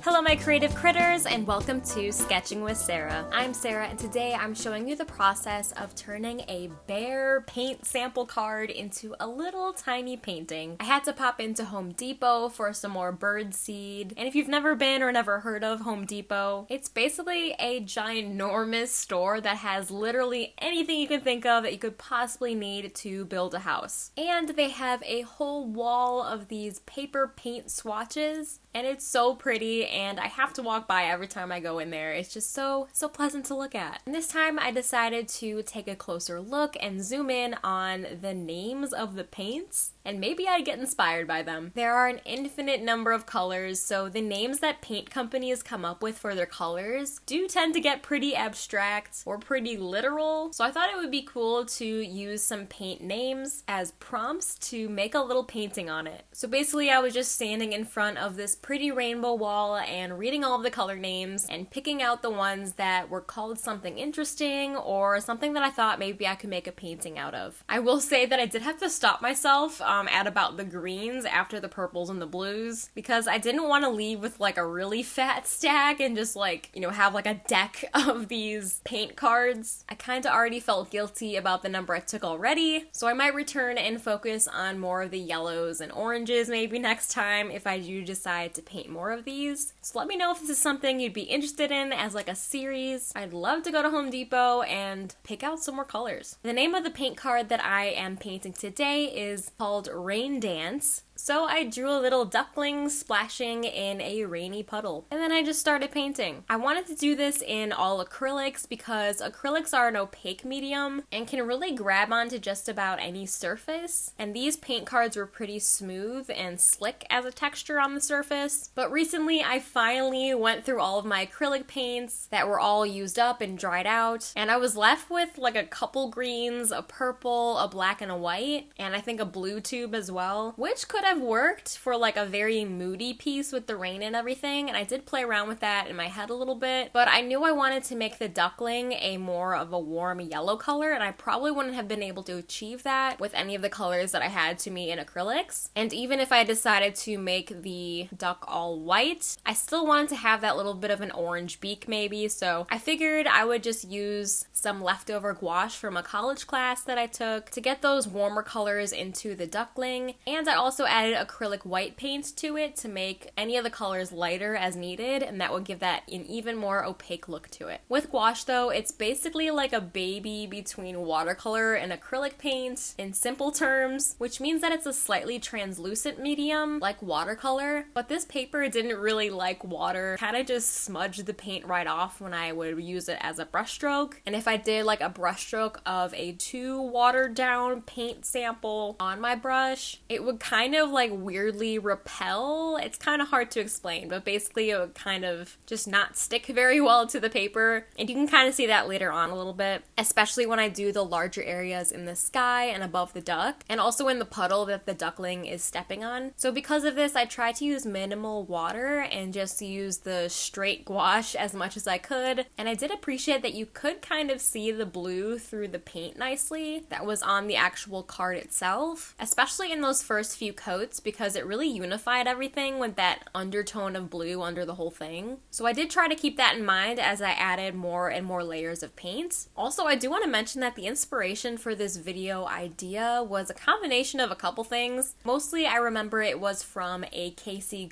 Hello my creative critters and welcome to Sketching with Sarah. I'm Sarah and today I'm showing you the process of turning a Behr paint sample card into a little tiny painting. I had to pop into Home Depot for some more bird seed, and if you've never been or never heard of Home Depot, it's basically a ginormous store that has literally anything you can think of that you could possibly need to build a house. And they have a whole wall of these paper paint swatches, and it's so pretty, and I have to walk by every time I go in there. It's just so pleasant to look at. And this time I decided to take a closer look and zoom in on the names of the paints, and maybe I'd get inspired by them. There are an infinite number of colors, so the names that paint companies come up with for their colors do tend to get pretty abstract or pretty literal, so I thought it would be cool to use some paint names as prompts to make a little painting on it. So basically I was just standing in front of this pretty rainbow wall and reading all of the color names and picking out the ones that were called something interesting or something that I thought maybe I could make a painting out of. I will say that I did have to stop myself at about the greens after the purples and the blues because I didn't want to leave with like a really fat stack and just have like a deck of these paint cards. I kind of already felt guilty about the number I took already, so I might return and focus on more of the yellows and oranges maybe next time if I do decide to paint more of these. So let me know if this is something you'd be interested in as like a series. I'd love to go to Home Depot and pick out some more colors. The name of the paint card that I am painting today is called Rain Dance. So I drew a little duckling splashing in a rainy puddle, and then I just started painting. I wanted to do this in all acrylics because acrylics are an opaque medium and can really grab onto just about any surface, and these paint cards were pretty smooth and slick as a texture on the surface. But recently I finally went through all of my acrylic paints that were all used up and dried out, and I was left with like a couple greens, a purple, a black, and a white, and I think a blue tube as well, which could have worked for like a very moody piece with the rain and everything, and I did play around with that in my head a little bit, but I knew I wanted to make the duckling a more of a warm yellow color, and I probably wouldn't have been able to achieve that with any of the colors that I had to me in acrylics. And even if I decided to make the duck all white, I still wanted to have that little bit of an orange beak maybe, so I figured I would just use some leftover gouache from a college class that I took to get those warmer colors into the duckling, and I also added acrylic white paint to it to make any of the colors lighter as needed, and that would give that an even more opaque look to it. With gouache though, it's basically like a baby between watercolor and acrylic paint in simple terms, which means that it's a slightly translucent medium like watercolor, but this paper didn't really like water, kind of just smudged the paint right off when I would use it as a brush stroke. And if I did like a brush stroke of a too watered down paint sample on my brush, it would kind of like weirdly repel. It's kind of hard to explain, but basically it would kind of just not stick very well to the paper, and you can kind of see that later on a little bit, especially when I do the larger areas in the sky and above the duck, and also in the puddle that the duckling is stepping on. So because of this, I tried to use minimal water and just use the straight gouache as much as I could, and I did appreciate that you could kind of see the blue through the paint nicely that was on the actual card itself, especially in those first few coats, because it really unified everything with that undertone of blue under the whole thing. So I did try to keep that in mind as I added more and more layers of paint. Also, I do want to mention that the inspiration for this video idea was a combination of a couple things. Mostly I remember it was from a Kasey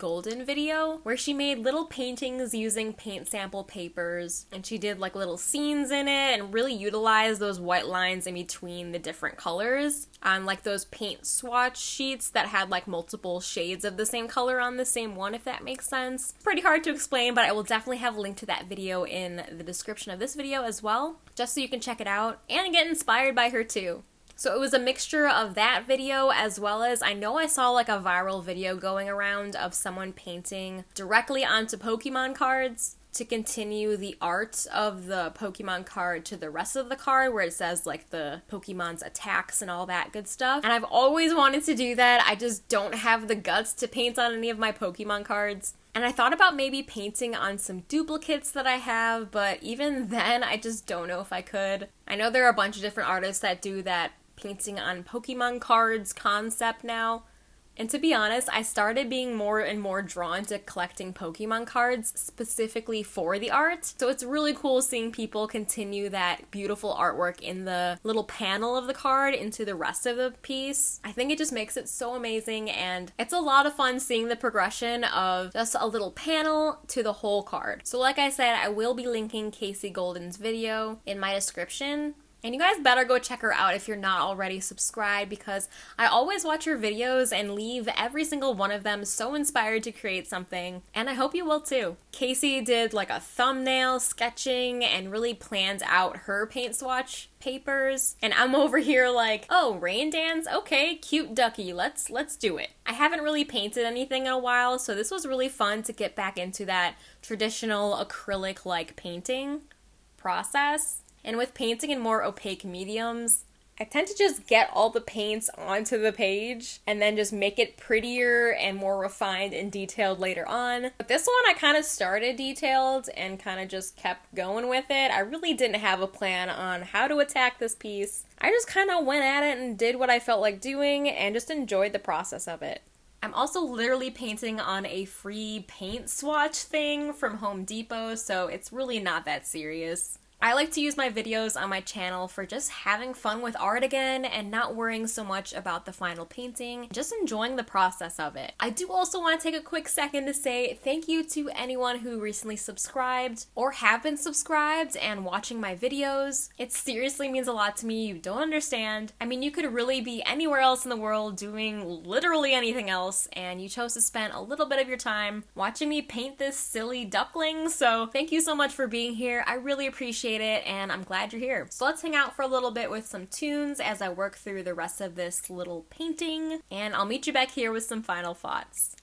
video where she made little paintings using paint sample papers, and she did like little scenes in it and really utilized those white lines in between the different colors on like those paint swatch sheets that had like multiple shades of the same color on the same one, if that makes sense. Pretty hard to explain, but I will definitely have a link to that video in the description of this video as well, just so you can check it out and get inspired by her too. So it was a mixture of that video as well as I know I saw like a viral video going around of someone painting directly onto Pokemon cards to continue the art of the Pokemon card to the rest of the card where it says like the Pokemon's attacks and all that good stuff. And I've always wanted to do that. I just don't have the guts to paint on any of my Pokemon cards. And I thought about maybe painting on some duplicates that I have, but even then I just don't know if I could. I know there are a bunch of different artists that do that painting on Pokemon cards concept now, And to be honest, I started being more and more drawn to collecting Pokemon cards specifically for the art. So it's really cool seeing people continue that beautiful artwork in the little panel of the card into the rest of the piece. I think it just makes it so amazing, and it's a lot of fun seeing the progression of just a little panel to the whole card. So like I said, I will be linking Kasey Golden's video in my description. And you guys better go check her out if you're not already subscribed, because I always watch her videos and leave every single one of them so inspired to create something, and I hope you will too. Kasey did like a thumbnail sketching and really planned out her paint swatch papers, and I'm over here like, oh, rain dance? Okay, cute ducky, let's do it. I haven't really painted anything in a while, so this was really fun to get back into that traditional acrylic-like painting process. And with painting in more opaque mediums, I tend to just get all the paints onto the page and then just make it prettier and more refined and detailed later on. But this one I kind of started detailed and kind of just kept going with it. I really didn't have a plan on how to attack this piece. I just kind of went at it and did what I felt like doing and just enjoyed the process of it. I'm also literally painting on a free paint swatch thing from Home Depot, so it's really not that serious. I like to use my videos on my channel for just having fun with art again and not worrying so much about the final painting, just enjoying the process of it. I do also want to take a quick second to say thank you to anyone who recently subscribed or have been subscribed and watching my videos. It seriously means a lot to me. You don't understand. I mean, you could really be anywhere else in the world doing literally anything else, and you chose to spend a little bit of your time watching me paint this silly duckling, so thank you so much for being here. I really appreciate it, and I'm glad you're here. So let's hang out for a little bit with some tunes as I work through the rest of this little painting, and I'll meet you back here with some final thoughts.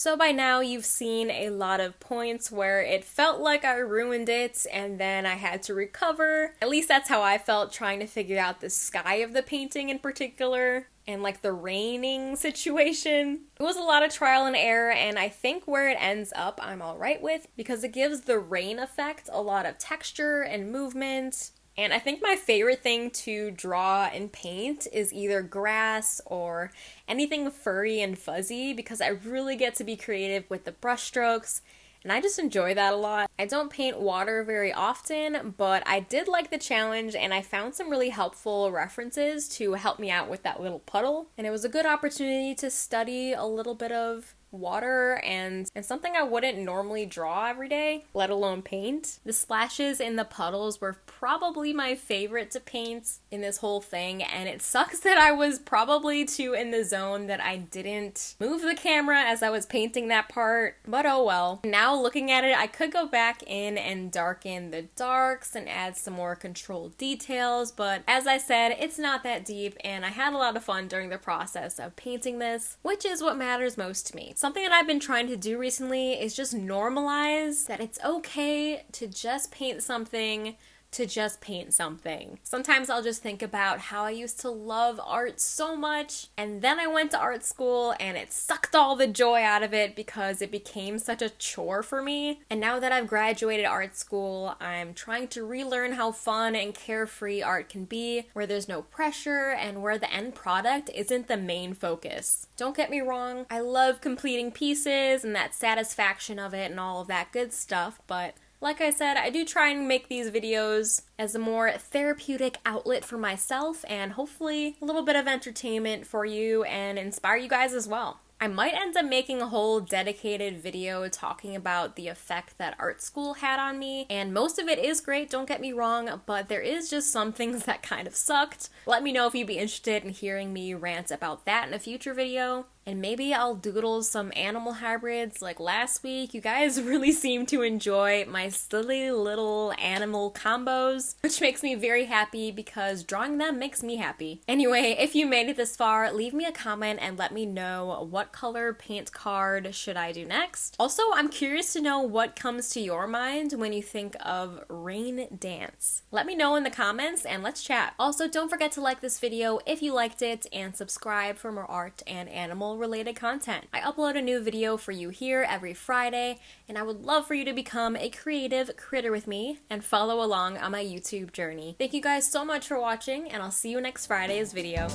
So by now you've seen a lot of points where it felt like I ruined it and then I had to recover. At least that's how I felt trying to figure out the sky of the painting in particular. And like the raining situation. It was a lot of trial and error, and I think where it ends up I'm alright with, because it gives the rain effect a lot of texture and movement. And I think my favorite thing to draw and paint is either grass or anything furry and fuzzy, because I really get to be creative with the brush strokes. And I just enjoy that a lot. I don't paint water very often, but I did like the challenge and I found some really helpful references to help me out with that little puddle. And it was a good opportunity to study a little bit of water and something I wouldn't normally draw every day, let alone paint. The splashes in the puddles were probably my favorite to paint in this whole thing, and it sucks that I was probably too in the zone that I didn't move the camera as I was painting that part, but oh well. Now looking at it, I could go back in and darken the darks and add some more controlled details, but as I said, it's not that deep, and I had a lot of fun during the process of painting this, which is what matters most to me. Something that I've been trying to do recently is just normalize that it's okay to just paint something to just paint something. Sometimes I'll just think about how I used to love art so much, and then I went to art school and it sucked all the joy out of it because it became such a chore for me. And now that I've graduated art school, I'm trying to relearn how fun and carefree art can be, where there's no pressure and where the end product isn't the main focus. Don't get me wrong, I love completing pieces and that satisfaction of it and all of that good stuff, but like I said, I do try and make these videos as a more therapeutic outlet for myself and hopefully a little bit of entertainment for you and inspire you guys as well. I might end up making a whole dedicated video talking about the effect that art school had on me, and most of it is great, don't get me wrong, but there is just some things that kind of sucked. Let me know if you'd be interested in hearing me rant about that in a future video. And maybe I'll doodle some animal hybrids like last week. You guys really seem to enjoy my silly little animal combos, which makes me very happy because drawing them makes me happy. Anyway, if you made it this far, leave me a comment and let me know what color paint card should I do next. Also, I'm curious to know what comes to your mind when you think of rain dance. Let me know in the comments and let's chat. Also, don't forget to like this video if you liked it and subscribe for more art and animal related content. I upload a new video for you here every Friday, and I would love for you to become a creative critter with me and follow along on my YouTube journey. Thank you guys so much for watching, and I'll see you next Friday's video.